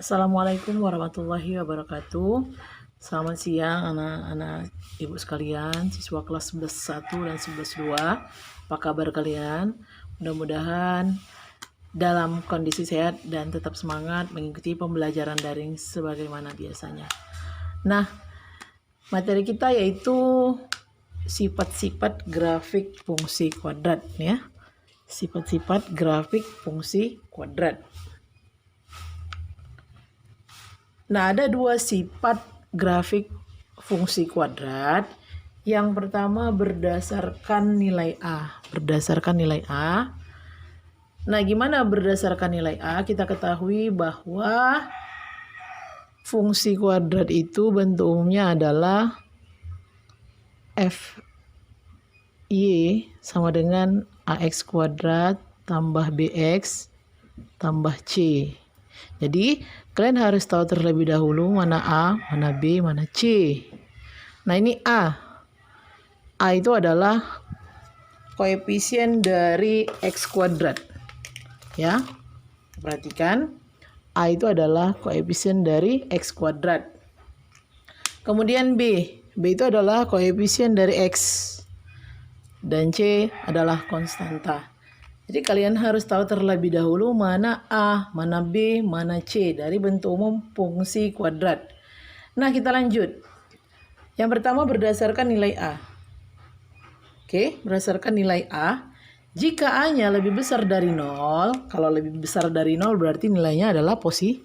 Assalamualaikum warahmatullahi wabarakatuh. Selamat siang anak-anak ibu sekalian, siswa kelas 11.1 dan 11.2. Apa kabar kalian? Mudah-mudahan dalam kondisi sehat dan tetap semangat mengikuti pembelajaran daring sebagaimana biasanya. Nah, materi kita yaitu sifat-sifat grafik fungsi kuadrat ya. Sifat-sifat grafik fungsi kuadrat. Nah, ada dua sifat grafik fungsi kuadrat. Yang pertama berdasarkan nilai A. Nah, gimana berdasarkan nilai A? Kita ketahui bahwa fungsi kuadrat itu bentuk umumnya adalah FY sama dengan AX kuadrat tambah BX tambah C. Jadi, kalian harus tahu terlebih dahulu mana A, mana B, mana C. Nah, ini A. A itu adalah koefisien dari X kuadrat. Ya, perhatikan. A itu adalah koefisien dari X kuadrat. Kemudian B. B itu adalah koefisien dari X. Dan C adalah konstanta. Jadi kalian harus tahu terlebih dahulu mana A, mana B, mana C dari bentuk umum fungsi kuadrat. Nah, kita lanjut. Yang pertama berdasarkan nilai A. Oke, berdasarkan nilai A. Jika A-nya lebih besar dari 0, kalau lebih besar dari 0 berarti nilainya adalah positif.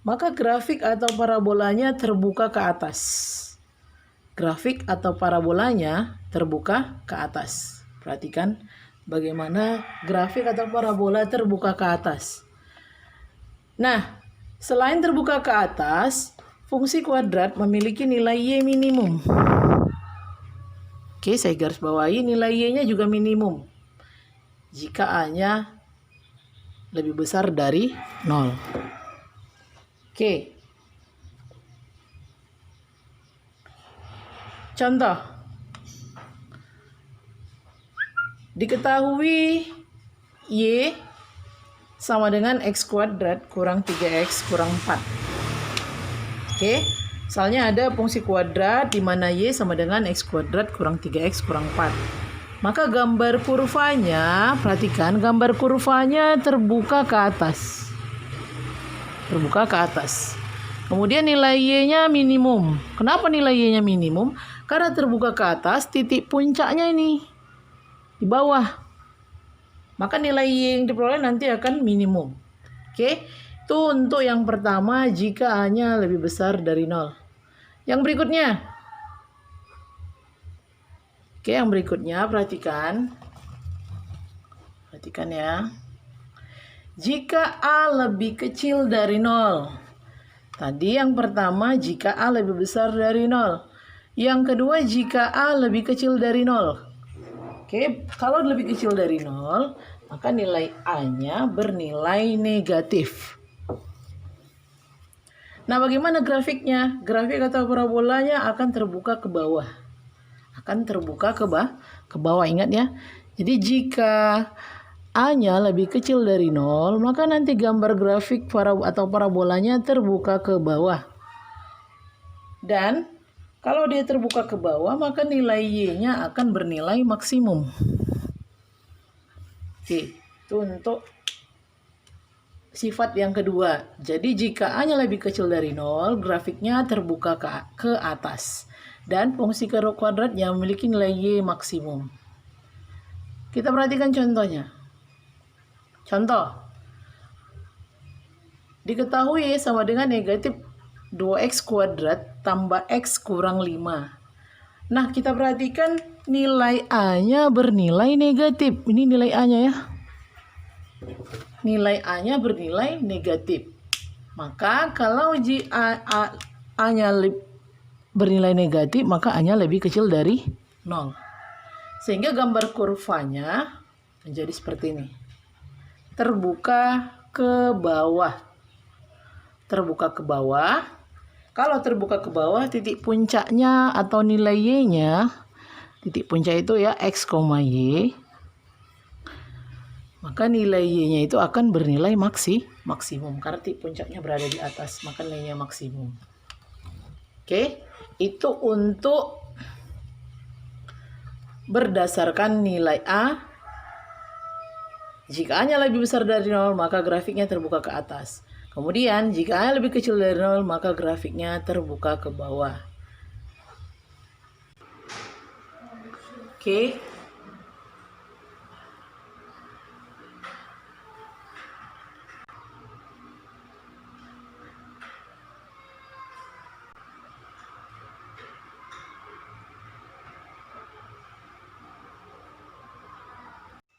Maka grafik atau parabolanya terbuka ke atas. Grafik atau parabolanya terbuka ke atas. Perhatikan bagaimana grafik atau parabola terbuka ke atas. Nah, selain terbuka ke atas, fungsi kuadrat memiliki nilai Y minimum. Oke, saya garis bawahi nilai Y-nya juga minimum jika A-nya lebih besar dari 0. Oke. Contoh. Diketahui Y sama dengan X kuadrat kurang 3X kurang 4. Oke. Misalnya ada fungsi kuadrat di mana Y sama dengan X kuadrat kurang 3X kurang 4. Maka gambar kurvanya, perhatikan gambar kurvanya terbuka ke atas. Terbuka ke atas. Kemudian nilai Y-nya minimum. Kenapa nilai Y-nya minimum? Karena terbuka ke atas, titik puncaknya ini di bawah. Maka nilai Y yang diperoleh nanti akan minimum. Oke, itu untuk yang pertama jika A-nya lebih besar dari 0. Yang berikutnya. Oke, yang berikutnya perhatikan. Perhatikan ya. Jika A lebih kecil dari 0. Tadi yang pertama jika A lebih besar dari 0. Yang kedua jika A lebih kecil dari 0. Oke, kalau lebih kecil dari 0, maka nilai A-nya bernilai negatif. Nah, bagaimana grafiknya? Grafik atau parabolanya akan terbuka ke bawah. Akan terbuka ke bawah, ingat ya. Jadi jika A-nya lebih kecil dari 0, maka nanti gambar grafik atau parabolanya terbuka ke bawah. Dan kalau dia terbuka ke bawah, maka nilai Y-nya akan bernilai maksimum. Oke, itu untuk sifat yang kedua. Jadi jika A-nya lebih kecil dari 0, grafiknya terbuka ke atas. Dan fungsi kuadrat yang memiliki nilai Y maksimum. Kita perhatikan contohnya. Contoh. Diketahui Y sama dengan negatif 2X kuadrat tambah X kurang 5. Nah, kita perhatikan nilai A-nya bernilai negatif. Ini nilai A-nya ya. Nilai A-nya bernilai negatif. Maka kalau A-nya bernilai negatif, maka A-nya lebih kecil dari 0. Sehingga gambar kurvanya menjadi seperti ini. Terbuka ke bawah. Terbuka ke bawah. Kalau terbuka ke bawah, titik puncaknya atau nilai Y-nya, titik puncak itu ya X, Y. Maka nilai Y-nya itu akan bernilai maksimum karena puncaknya berada di atas, maka nilainya maksimum. Oke, itu untuk berdasarkan nilai A. Jika A-nya lebih besar dari 0, maka grafiknya terbuka ke atas. Kemudian, jika A lebih kecil dari 0, maka grafiknya terbuka ke bawah. Oke.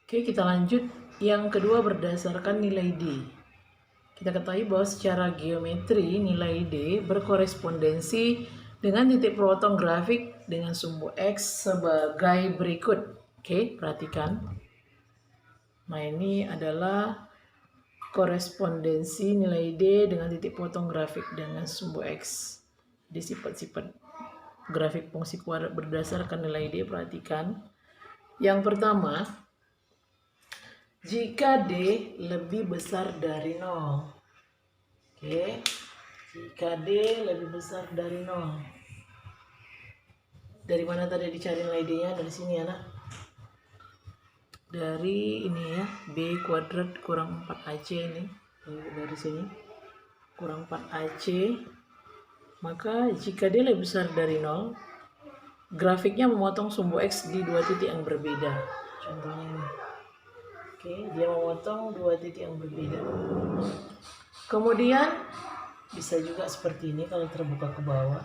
Oke, kita lanjut. Yang kedua berdasarkan nilai D. Kita ketahui bahwa secara geometri nilai D berkorespondensi dengan titik potong grafik dengan sumbu X sebagai berikut. Oke, perhatikan. Nah, ini adalah korespondensi nilai D dengan titik potong grafik dengan sumbu X. Jadi sifat-sifat grafik fungsi kuadrat berdasarkan nilai D, perhatikan. Yang pertama, jika D lebih besar dari 0. Oke, jika D lebih besar dari 0. Dari mana tadi dicari nilai D-nya? Dari sini ya, nak. Dari ini ya, B kuadrat kurang 4AC ini. Dari sini, kurang 4AC. Maka jika D lebih besar dari 0, grafiknya memotong sumbu X di dua titik yang berbeda. Contohnya ini. Oke, dia memotong dua titik yang berbeda. Kemudian bisa juga seperti ini kalau terbuka ke bawah,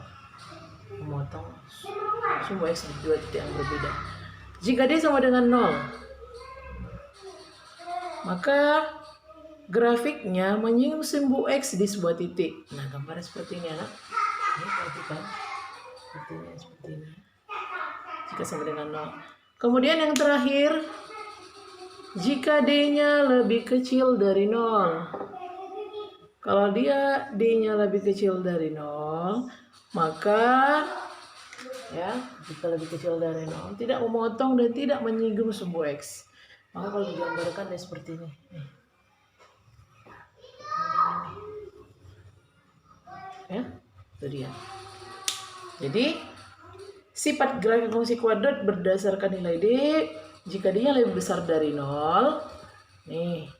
memotong sumbu X di dua titik yang berbeda. Jika D sama dengan 0, maka grafiknya menyinggung sumbu X di sebuah titik. Nah, gambarnya seperti ini, anak. Ini perhatikan. Seperti ini. Jika sama dengan 0. Kemudian yang terakhir, jika D-nya lebih kecil dari 0. Kalau dia D-nya lebih kecil dari 0, maka ya, jika lebih kecil dari 0, tidak memotong dan tidak menyinggung sumbu X. Maka kalau digambarkan dia seperti ini. Ya, itu dia. Jadi, sifat grafik fungsi kuadrat berdasarkan nilai D. Jika D-nya lebih besar dari 0, nih,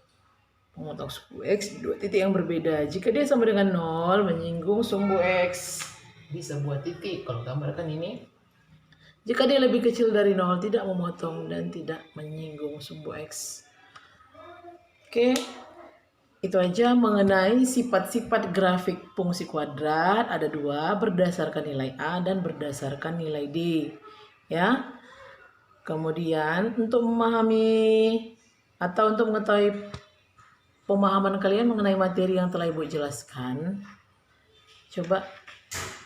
memotong sumbu X di dua titik yang berbeda. Jika D sama dengan 0, menyinggung sumbu X di sebuah titik. Kalau gambarkan ini, jika D lebih kecil dari 0, tidak memotong dan tidak menyinggung sumbu X. Oke, itu aja mengenai sifat-sifat grafik fungsi kuadrat. Ada dua, berdasarkan nilai A dan berdasarkan nilai D. Ya. Kemudian untuk memahami atau untuk mengetahui pemahaman kalian mengenai materi yang telah Ibu jelaskan, coba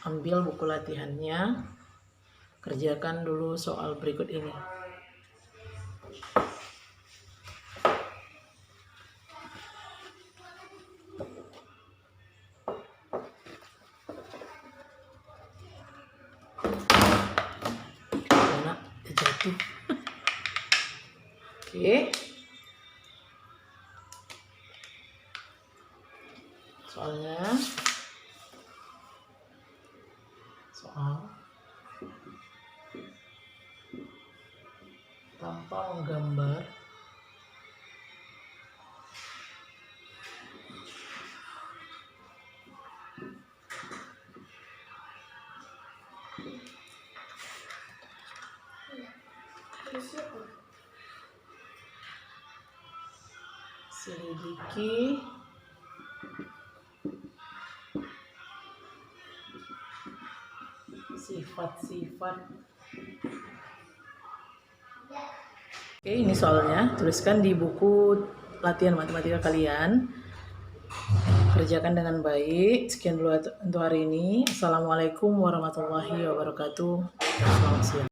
ambil buku latihannya, kerjakan dulu soal berikut ini. Karena jatuh. Oke. Soalnya soal tanpa menggambar selidiki sifat-sifat. Oke, ini soalnya, tuliskan di buku latihan matematika kalian, kerjakan dengan baik. Sekian dulu untuk hari ini. Assalamualaikum warahmatullahi wabarakatuh. Selamat siang.